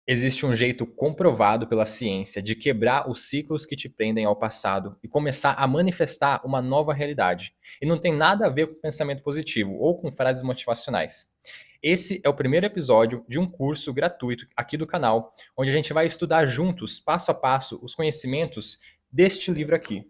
Existe um jeito comprovado pela ciência de quebrar os ciclos que te prendem ao passado e começar a manifestar uma nova realidade. E não tem nada a ver com pensamento positivo ou com frases motivacionais. Esse é o primeiro episódio de um curso gratuito aqui do canal, onde a gente vai estudar juntos, passo a passo, os conhecimentos deste livro aqui.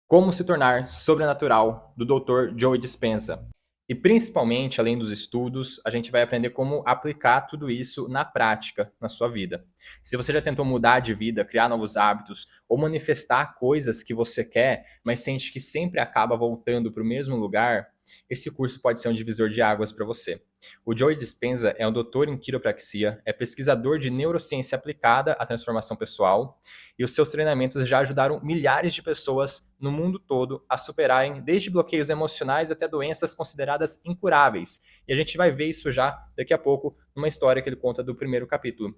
Como se tornar sobrenatural, do Dr. Joe Dispenza. E principalmente, além dos estudos, a gente vai aprender como aplicar tudo isso na prática, na sua vida. Se você já tentou mudar de vida, criar novos hábitos ou manifestar coisas que você quer, mas sente que sempre acaba voltando para o mesmo lugar, esse curso pode ser um divisor de águas para você. O Joe Dispenza é um doutor em quiropraxia, é pesquisador de neurociência aplicada à transformação pessoal e os seus treinamentos já ajudaram milhares de pessoas no mundo todo a superarem desde bloqueios emocionais até doenças consideradas incuráveis. E a gente vai ver isso já daqui a pouco numa história que ele conta do primeiro capítulo.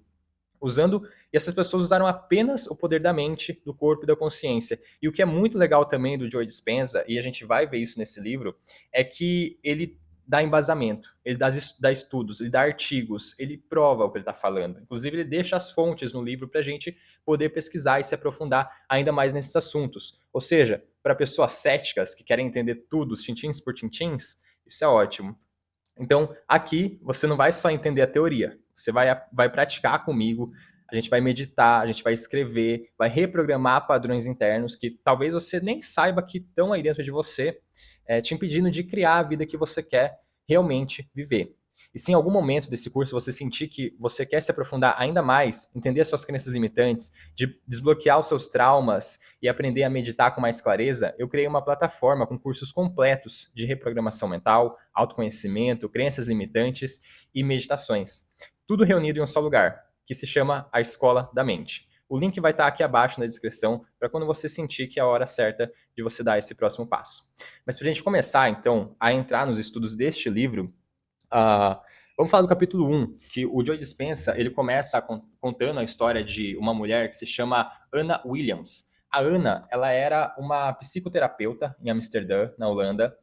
E essas pessoas usaram apenas o poder da mente, do corpo e da consciência. E o que é muito legal também do Joe Dispenza, e a gente vai ver isso nesse livro, é que ele dá embasamento, ele dá estudos, ele dá artigos, ele prova o que ele está falando. Inclusive, ele deixa as fontes no livro para a gente poder pesquisar e se aprofundar ainda mais nesses assuntos. Ou seja, para pessoas céticas que querem entender tudo, tintins por tintins, isso é ótimo. Então, aqui você não vai só entender a teoria, você vai praticar comigo, a gente vai meditar, a gente vai escrever, vai reprogramar padrões internos que talvez você nem saiba que estão aí dentro de você, te impedindo de criar a vida que você quer realmente viver. E se em algum momento desse curso você sentir que você quer se aprofundar ainda mais, entender as suas crenças limitantes, de desbloquear os seus traumas e aprender a meditar com mais clareza, eu criei uma plataforma com cursos completos de reprogramação mental, autoconhecimento, crenças limitantes e meditações. Tudo reunido em um só lugar, que se chama a Escola da Mente. O link vai estar aqui abaixo na descrição para quando você sentir que é a hora certa de você dar esse próximo passo. Mas para a gente começar, então, a entrar nos estudos deste livro, ah, vamos falar do capítulo 1, que o Joe Dispenza ele começa contando a história de uma mulher que se chama Anna Williams. A Anna, ela era uma psicoterapeuta em Amsterdã, na Holanda,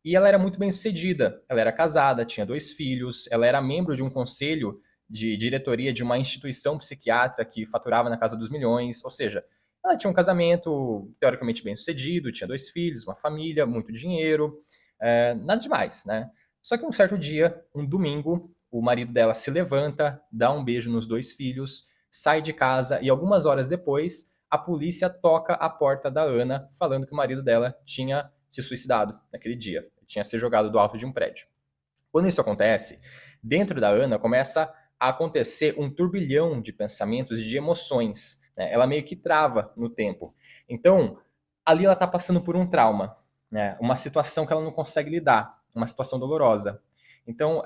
e ela era muito bem sucedida. Ela era casada, tinha 2 filhos, ela era membro de um conselho de diretoria de uma instituição psiquiátrica que faturava na casa dos milhões, ou seja, ela tinha um casamento teoricamente bem sucedido, tinha 2 filhos, uma família, muito dinheiro, nada demais, né? Só que um certo dia, um domingo, o marido dela se levanta, dá um beijo nos 2 filhos, sai de casa e algumas horas depois, a polícia toca a porta da Ana, falando que o marido dela tinha se suicidado naquele dia. Ele tinha se jogado do alto de um prédio. Quando isso acontece, dentro da Ana começa a acontecer um turbilhão de pensamentos e de emoções, né? Ela meio que trava no tempo. Então, ali ela está passando por um trauma, né? Uma situação que ela não consegue lidar, uma situação dolorosa. Então,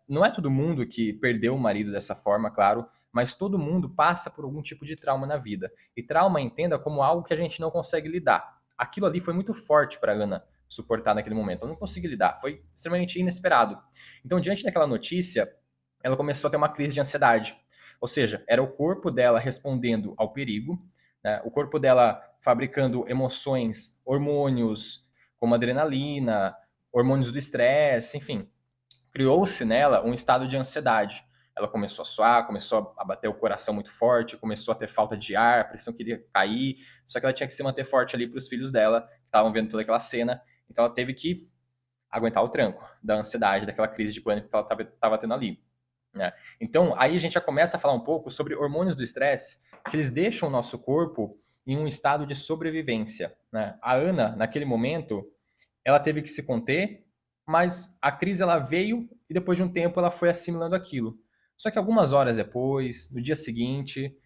não é todo mundo que perdeu o marido dessa forma, claro, mas todo mundo passa por algum tipo de trauma na vida. E trauma entenda como algo que a gente não consegue lidar. Aquilo ali foi muito forte para Ana suportar naquele momento. Ela não conseguiu lidar, foi extremamente inesperado. Então, diante daquela notícia, ela começou a ter uma crise de ansiedade. Ou seja, era o corpo dela respondendo ao perigo, né? O corpo dela fabricando emoções, hormônios como adrenalina, hormônios do estresse, enfim. Criou-se nela um estado de ansiedade. Ela começou a suar, começou a bater o coração muito forte, começou a ter falta de ar, a pressão queria cair, só que ela tinha que se manter forte ali para os filhos dela, que estavam vendo toda aquela cena. Então ela teve que aguentar o tranco da ansiedade, daquela crise de pânico que ela estava tendo ali, né? Então aí a gente já começa a falar um pouco sobre hormônios do estresse, que eles deixam o nosso corpo em um estado de sobrevivência, né? A Ana, naquele momento, ela teve que se conter, mas a crise ela veio e depois de um tempo ela foi assimilando aquilo. Só que algumas horas depois, no dia seguinte,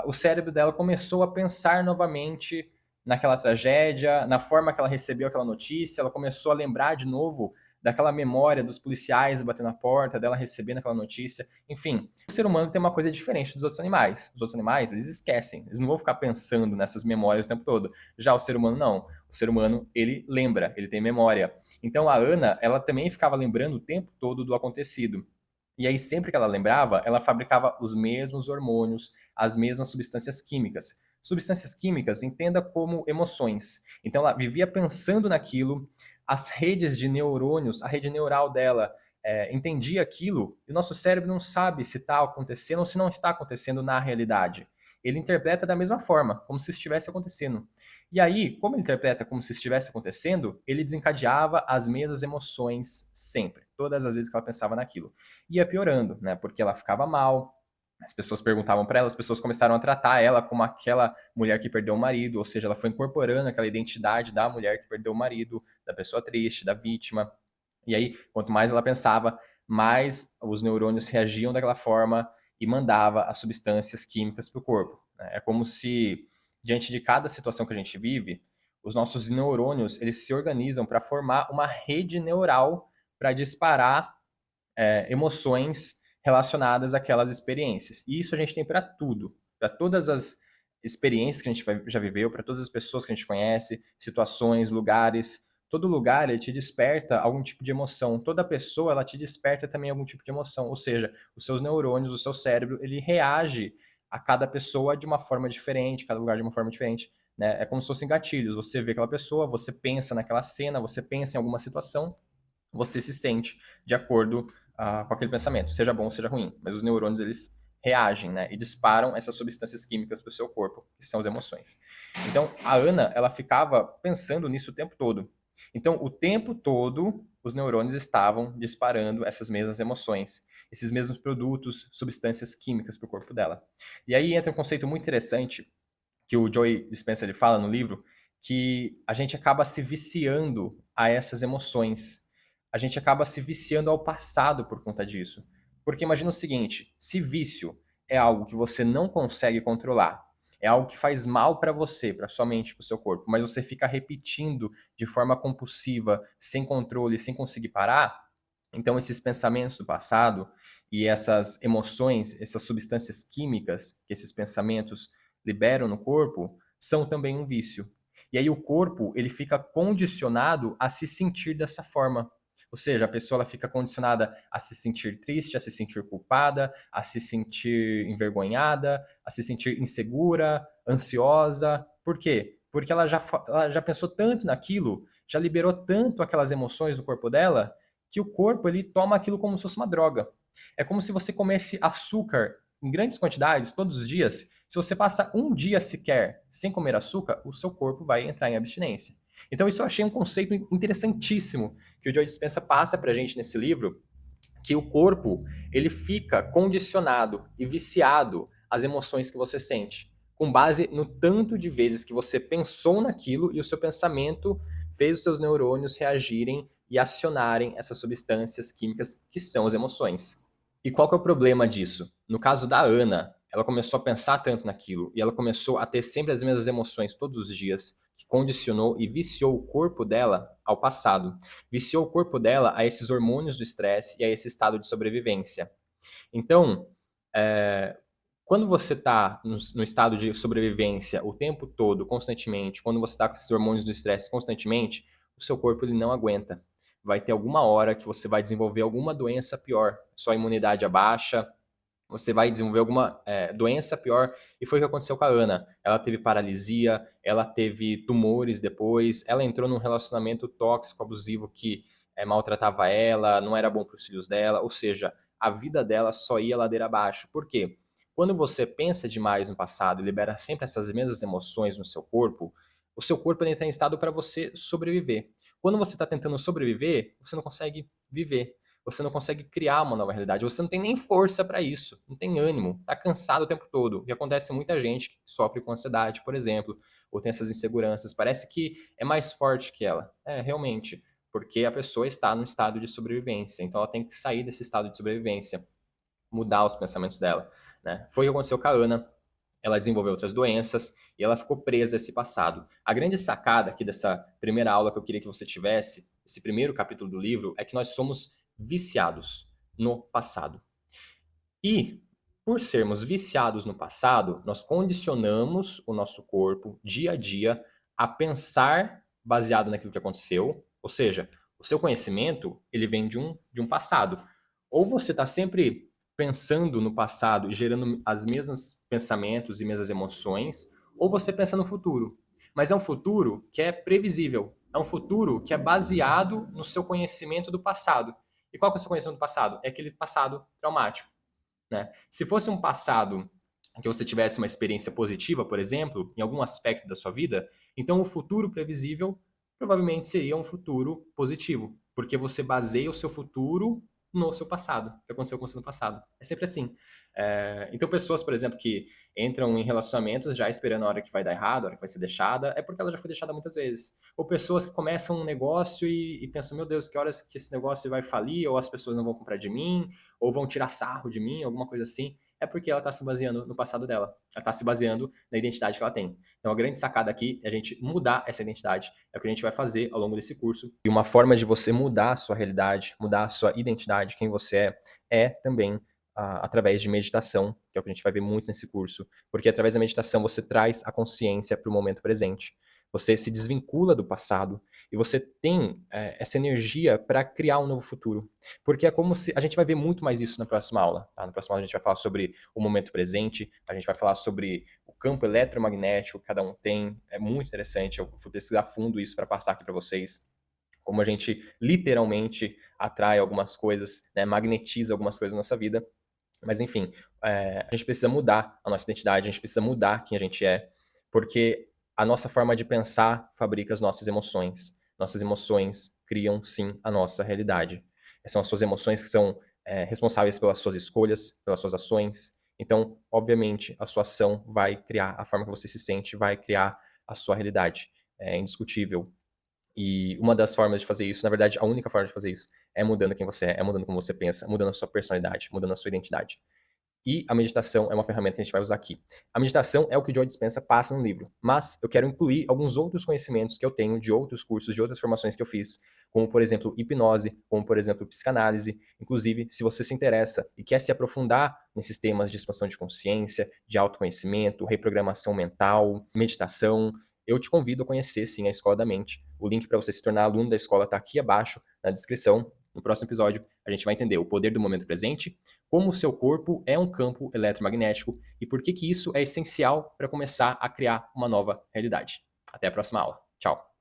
o cérebro dela começou a pensar novamente naquela tragédia, na forma que ela recebeu aquela notícia, ela começou a lembrar de novo daquela memória dos policiais batendo na porta, dela recebendo aquela notícia. Enfim, o ser humano tem uma coisa diferente dos outros animais. Os outros animais, eles esquecem, eles não vão ficar pensando nessas memórias o tempo todo. Já o ser humano não. O ser humano, ele lembra, ele tem memória. Então a Ana, ela também ficava lembrando o tempo todo do acontecido. E aí sempre que ela lembrava, ela fabricava os mesmos hormônios, as mesmas substâncias químicas. Substâncias químicas, entenda como emoções. Então ela vivia pensando naquilo, as redes de neurônios, a rede neural dela entendia aquilo e o nosso cérebro não sabe se está acontecendo ou se não está acontecendo na realidade. Ele interpreta da mesma forma, como se estivesse acontecendo. E aí, como ele interpreta como se estivesse acontecendo, ele desencadeava as mesmas emoções sempre, todas as vezes que ela pensava naquilo. Ia piorando, né? Porque ela ficava mal, as pessoas perguntavam para ela, as pessoas começaram a tratar ela como aquela mulher que perdeu o marido, ou seja, ela foi incorporando aquela identidade da mulher que perdeu o marido, da pessoa triste, da vítima. E aí, quanto mais ela pensava, mais os neurônios reagiam daquela forma e mandava as substâncias químicas para o corpo, né? É como se, diante de cada situação que a gente vive, os nossos neurônios eles se organizam para formar uma rede neural para disparar emoções relacionadas àquelas experiências. E isso a gente tem para tudo, para todas as experiências que a gente já viveu, para todas as pessoas que a gente conhece, situações, lugares. Todo lugar ele te desperta algum tipo de emoção. Toda pessoa ela te desperta também algum tipo de emoção. Ou seja, os seus neurônios, o seu cérebro, ele reage a cada pessoa de uma forma diferente, cada lugar de uma forma diferente. Né? É como se fossem gatilhos. Você vê aquela pessoa, você pensa naquela cena, você pensa em alguma situação, você se sente de acordo com aquele pensamento, seja bom ou seja ruim. Mas os neurônios, eles reagem, né? E disparam essas substâncias químicas para o seu corpo, que são as emoções. Então, a Ana, ela ficava pensando nisso o tempo todo. Então, o tempo todo, os neurônios estavam disparando essas mesmas emoções, esses mesmos produtos, substâncias químicas para o corpo dela. E aí entra um conceito muito interessante que o Joey Dispenza ele fala no livro, que a gente acaba se viciando a essas emoções. A gente acaba se viciando ao passado por conta disso. Porque imagina o seguinte, se vício é algo que você não consegue controlar, é algo que faz mal para você, para sua mente, para o seu corpo, mas você fica repetindo de forma compulsiva, sem controle, sem conseguir parar, então esses pensamentos do passado e essas emoções, essas substâncias químicas que esses pensamentos liberam no corpo, são também um vício. E aí o corpo, ele fica condicionado a se sentir dessa forma. Ou seja, a pessoa ela fica condicionada a se sentir triste, a se sentir culpada, a se sentir envergonhada, a se sentir insegura, ansiosa. Por quê? Porque ela já pensou tanto naquilo, já liberou tanto aquelas emoções do corpo dela, que o corpo ele toma aquilo como se fosse uma droga. É como se você comesse açúcar em grandes quantidades todos os dias. Se você passa um dia sequer sem comer açúcar, o seu corpo vai entrar em abstinência. Então isso eu achei um conceito interessantíssimo que o Joe Dispenza passa pra gente nesse livro, que o corpo ele fica condicionado e viciado às emoções que você sente, com base no tanto de vezes que você pensou naquilo e o seu pensamento fez os seus neurônios reagirem e acionarem essas substâncias químicas que são as emoções. E qual que é o problema disso? No caso da Ana, ela começou a pensar tanto naquilo e ela começou a ter sempre as mesmas emoções todos os dias, que condicionou e viciou o corpo dela ao passado. Viciou o corpo dela a esses hormônios do estresse e a esse estado de sobrevivência. Então, quando você está no estado de sobrevivência o tempo todo, constantemente, quando você está com esses hormônios do estresse constantemente, o seu corpo ele não aguenta. Vai ter alguma hora que você vai desenvolver alguma doença pior, sua imunidade abaixa, você vai desenvolver alguma doença pior. E foi o que aconteceu com a Ana. Ela teve paralisia, ela teve tumores depois, ela entrou num relacionamento tóxico, abusivo que maltratava ela, não era bom para os filhos dela, ou seja, a vida dela só ia ladeira abaixo. Por quê? Quando você pensa demais no passado e libera sempre essas mesmas emoções no seu corpo, o seu corpo está em estado para você sobreviver. Quando você está tentando sobreviver, você não consegue viver. Você não consegue criar uma nova realidade, você não tem nem força para isso, não tem ânimo, tá cansado o tempo todo. E acontece muita gente que sofre com ansiedade, por exemplo, ou tem essas inseguranças, parece que é mais forte que ela. É, realmente, porque a pessoa está no estado de sobrevivência, então ela tem que sair desse estado de sobrevivência, mudar os pensamentos dela, né? Foi o que aconteceu com a Ana, ela desenvolveu outras doenças e ela ficou presa a esse passado. A grande sacada aqui dessa primeira aula que eu queria que você tivesse, esse primeiro capítulo do livro, é que nós somos viciados no passado. E, por sermos viciados no passado, nós condicionamos o nosso corpo dia a dia a pensar baseado naquilo que aconteceu, ou seja, o seu conhecimento ele vem de um passado. Ou você está sempre pensando no passado e gerando as mesmas pensamentos e mesmas emoções, ou você pensa no futuro. Mas é um futuro que é previsível, é um futuro que é baseado no seu conhecimento do passado. E qual que é o seu conhecimento do passado? É aquele passado traumático, né? Se fosse um passado que você tivesse uma experiência positiva, por exemplo, em algum aspecto da sua vida, então o futuro previsível provavelmente seria um futuro positivo, porque você baseia o seu futuro no seu passado, o que aconteceu com você no passado. É sempre assim. Então, pessoas, por exemplo, que entram em relacionamentos já esperando a hora que vai dar errado, a hora que vai ser deixada, é porque ela já foi deixada muitas vezes. Ou pessoas que começam um negócio e pensam, meu Deus, que horas que esse negócio vai falir, ou as pessoas não vão comprar de mim, ou vão tirar sarro de mim, alguma coisa assim, é porque ela está se baseando no passado dela. Ela está se baseando na identidade que ela tem. Então, a grande sacada aqui é a gente mudar essa identidade. É o que a gente vai fazer ao longo desse curso. E uma forma de você mudar a sua realidade, mudar a sua identidade, quem você é também através de meditação, que é o que a gente vai ver muito nesse curso. Porque através da meditação você traz a consciência para o momento presente. Você se desvincula do passado e você tem essa energia para criar um novo futuro. Porque é como se. A gente vai ver muito mais isso na próxima aula. Tá? Na próxima aula a gente vai falar sobre o momento presente, a gente vai falar sobre o campo eletromagnético que cada um tem. É muito interessante. Eu fui pesquisar a fundo isso para passar aqui para vocês. Como a gente literalmente atrai algumas coisas, né, magnetiza algumas coisas na nossa vida. Mas enfim, a gente precisa mudar a nossa identidade, a gente precisa mudar quem a gente é, porque a nossa forma de pensar fabrica as nossas emoções. Nossas emoções criam, sim, a nossa realidade. São as suas emoções que são responsáveis pelas suas escolhas, pelas suas ações. Então, obviamente, a sua ação vai criar a forma que você se sente, vai criar a sua realidade. É indiscutível. E uma das formas de fazer isso, na verdade, a única forma de fazer isso, é mudando quem você é mudando como você pensa, mudando a sua personalidade, mudando a sua identidade. E a meditação é uma ferramenta que a gente vai usar aqui. A meditação é o que o Joe Dispenza passa no livro, mas eu quero incluir alguns outros conhecimentos que eu tenho de outros cursos, de outras formações que eu fiz, como, por exemplo, hipnose, como, por exemplo, psicanálise. Inclusive, se você se interessa e quer se aprofundar nesses temas de expansão de consciência, de autoconhecimento, reprogramação mental, meditação, eu te convido a conhecer, sim, a Escola da Mente. O link para você se tornar aluno da escola está aqui abaixo, na descrição. No próximo episódio, a gente vai entender o poder do momento presente, como o seu corpo é um campo eletromagnético e por que isso é essencial para começar a criar uma nova realidade. Até a próxima aula. Tchau!